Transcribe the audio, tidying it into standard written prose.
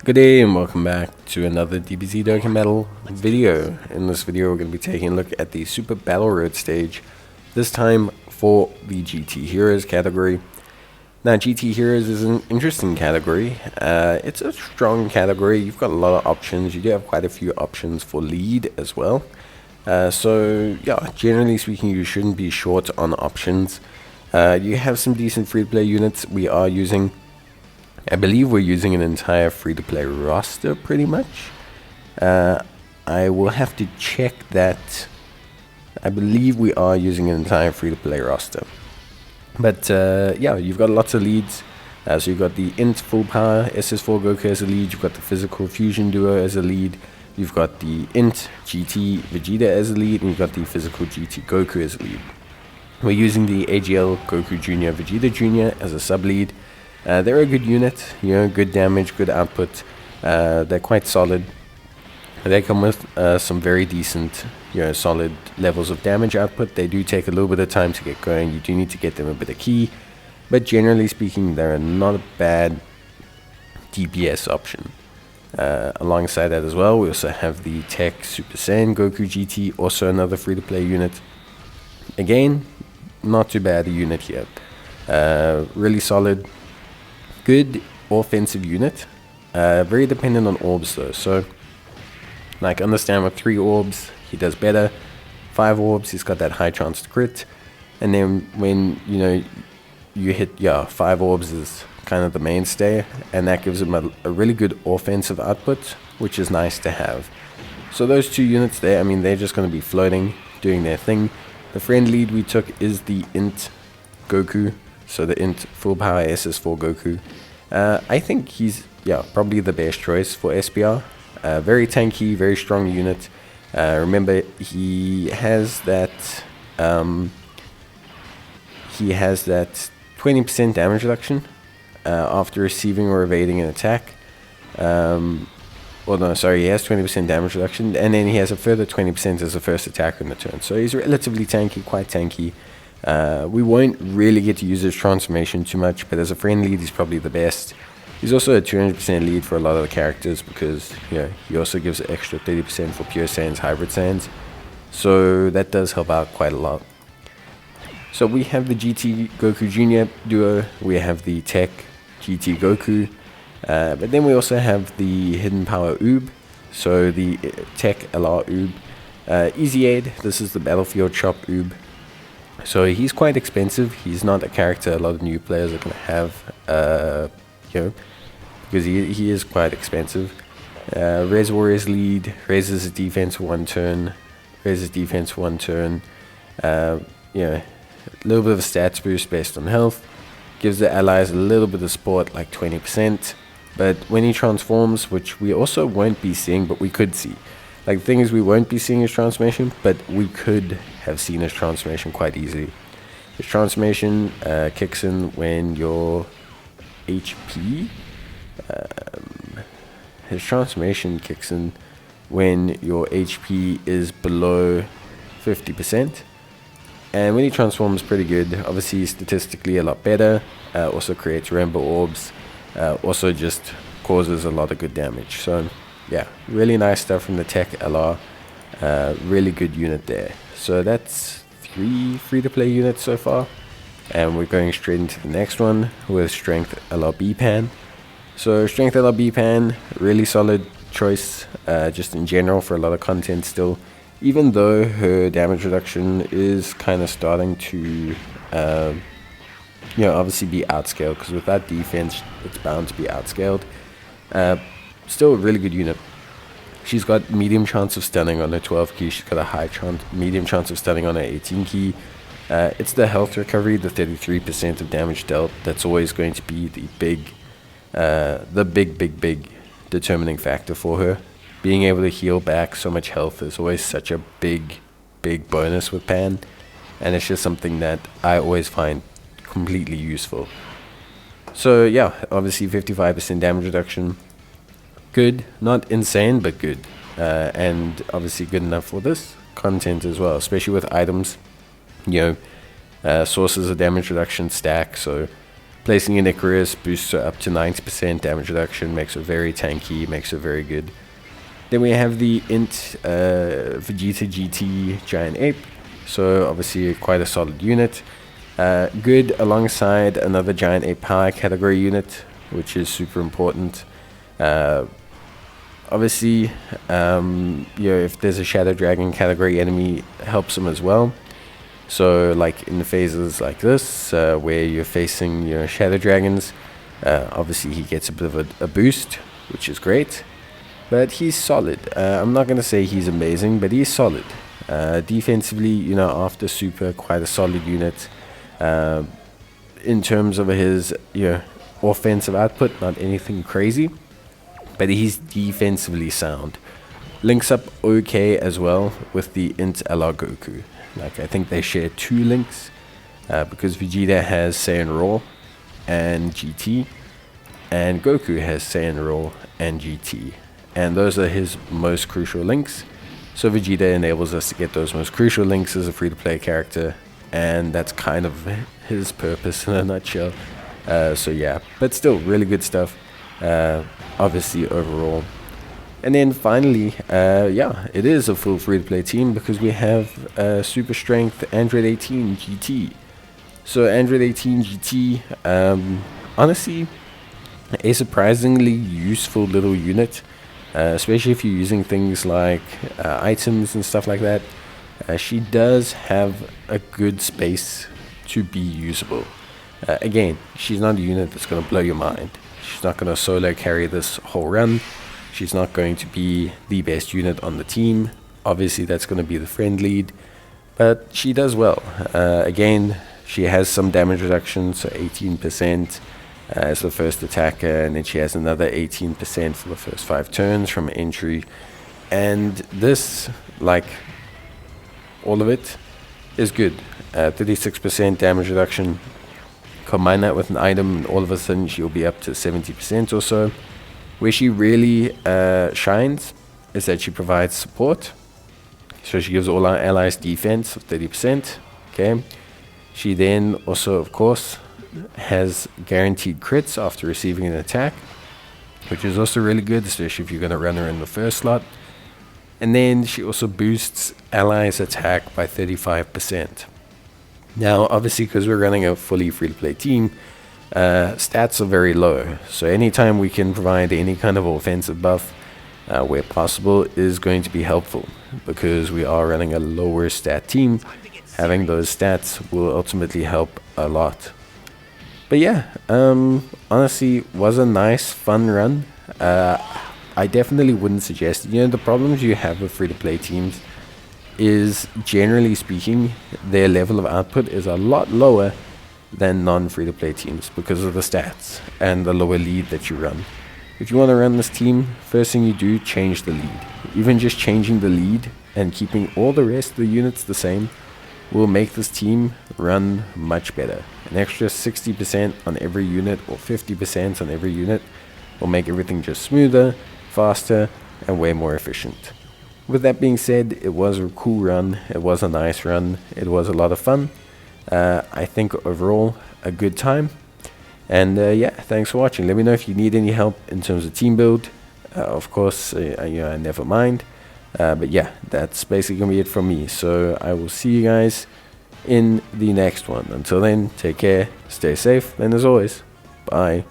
Good day and welcome back to another DBZ Dokkan Battle video. In this video we're going to be taking a look at the Super Battle Road stage, this time for the GT Heroes category. Now GT Heroes is an interesting category. It's a strong category. You've got a lot of options. You do have quite a few options for lead as well. So yeah, generally speaking you shouldn't be short on options. You have some decent free-to-play units. I believe we're using an entire free-to-play roster, pretty much. I will have to check that. I believe we are using an entire free-to-play roster. But yeah, you've got lots of leads. So you've got the Int Full Power SS4 Goku as a lead. You've got the Physical Fusion Duo as a lead. You've got the Int GT Vegeta as a lead. And you've got the Physical GT Goku as a lead. We're using the AGL Goku Jr. Vegeta Jr. as a sub-lead. They're a good unit, good damage, good output. They're quite solid. They come with some very decent, solid levels of damage output. They do take a little bit of time to get going. You do need to get them a bit of key. But generally speaking, they're not a bad DPS option. Alongside that as well, we also have the Tech Super Saiyan Goku GT, also another free-to-play unit. Again, not too bad a unit here. Really solid. Good offensive unit, very dependent on orbs though, so like understand with 3 orbs he does better, 5 orbs he's got that high chance to crit, and then when you hit 5 orbs is kind of the mainstay, and that gives him a really good offensive output, which is nice to have. So those 2 units there, I mean, they're just going to be floating, doing their thing. The friend lead we took is the Int Goku. So the Int Full Power SS4 Goku. I think he's probably the best choice for SBR. Very tanky, very strong unit. Remember, he has that 20% damage reduction after receiving or evading an attack. He has 20% damage reduction, and then he has a further 20% as a first attacker in the turn. So he's relatively tanky, quite tanky. We won't really get to use his transformation too much, but as a friend lead he's probably the best. He's also a 200% lead for a lot of the characters because he also gives an extra 30% for Pure Saiyans, Hybrid Saiyans, so that does help out quite a lot. So we have the GT Goku Jr. duo, we have the Tech GT Goku, but then we also have the Hidden Power Oob, so the Tech LR Oob. Easy Aid, this is the Battlefield Chop Oob. So he's quite expensive. He's not a character a lot of new players are going to have, because he is quite expensive. Res Warriors lead, raises his defense 1 turn, raises defense 1 turn. A little bit of a stats boost based on health. Gives the allies a little bit of support, like 20%. But when he transforms, which we also won't be seeing, but we could see. Like, the thing is, we won't be seeing his transformation, but we could have seen his transformation quite easily. His transformation kicks in when your HP... his transformation kicks in when your HP is below 50%. And when he transforms, pretty good. Obviously, statistically a lot better. Also creates rainbow orbs. Also just causes a lot of good damage. So... yeah, really nice stuff from the Tech LR. Really good unit there. So that's 3 free-to-play units so far. And we're going straight into the next one with Strength LRB Pan. So Strength LRB Pan, really solid choice just in general for a lot of content still. Even though her damage reduction is kind of starting to, obviously be outscaled. Because with that defense, it's bound to be outscaled. Still a really good unit. She's got medium chance of stunning on her 12 key. She's got a medium chance of stunning on her 18 key. It's the health recovery, the 33% of damage dealt. That's always going to be the big determining factor for her. Being able to heal back so much health is always such a big bonus with Pan, and it's just something that I always find completely useful. So yeah, obviously 55% damage reduction. Good, not insane, but good, and obviously good enough for this content as well, especially with items. Sources of damage reduction stack, so Placing an Icarus boosts her up to 90% damage reduction, makes her very tanky, makes her very good. Then we have the Int Vegeta GT Giant Ape, so obviously quite a solid unit. Good alongside another Giant Ape Power category unit, which is super important. Obviously, if there's a Shadow Dragon category enemy, helps them as well. So like in phases like this, where you're facing Shadow Dragons, obviously he gets a bit of a boost, which is great. But he's solid. I'm not going to say he's amazing, but he's solid. Defensively, after super, quite a solid unit. In terms of his offensive output, not anything crazy, but he's defensively sound. Links up okay as well with the Int LR Goku. Like, I think they share 2 links, because Vegeta has Saiyan Raw and GT, and Goku has Saiyan Raw and GT, and those are his most crucial links. So Vegeta enables us to get those most crucial links as a free-to-play character, and that's kind of his purpose in a nutshell. So yeah, but still really good stuff, obviously overall. And then finally, it is a full free-to-play team, because we have Super Strength Android 18 GT. So Android 18 GT, honestly, a surprisingly useful little unit, especially if you're using things like items and stuff like that. She does have a good space to be usable. Again, she's not a unit that's going to blow your mind. She's not going to solo carry this whole run. She's not going to be the best unit on the team. Obviously, that's going to be the friend lead, but she does well. Again, she has some damage reduction, so 18% as the first attacker, and then she has another 18% for the first 5 turns from entry. And this, like all of it, is good. 36% damage reduction. Combine that with an item, and all of a sudden she'll be up to 70% or so. Where she really shines is that she provides support. So she gives all our allies defense of 30%. Okay. She then also, of course, has guaranteed crits after receiving an attack, which is also really good, especially if you're going to run her in the first slot. And then she also boosts allies' attack by 35%. Now, obviously, because we're running a fully free-to-play team, stats are very low. So anytime we can provide any kind of offensive buff where possible is going to be helpful, because we are running a lower stat team. Having those stats will ultimately help a lot. But yeah, honestly, was a nice, fun run. I definitely wouldn't suggest it. The problems you have with free-to-play teams is, generally speaking, their level of output is a lot lower than non-free-to-play teams because of the stats and the lower lead that you run. If you want to run this team, first thing you do, change the lead. Even just changing the lead and keeping all the rest of the units the same will make this team run much better. An extra 60% on every unit or 50% on every unit will make everything just smoother, faster, and way more efficient. With that being said, it was a cool run, it was a nice run, it was a lot of fun. I think overall a good time. And yeah, thanks for watching. Let me know if you need any help in terms of team build. Of course, I never mind. But yeah, that's basically gonna be it from me. So I will see you guys in the next one. Until then, take care, stay safe, and as always, bye.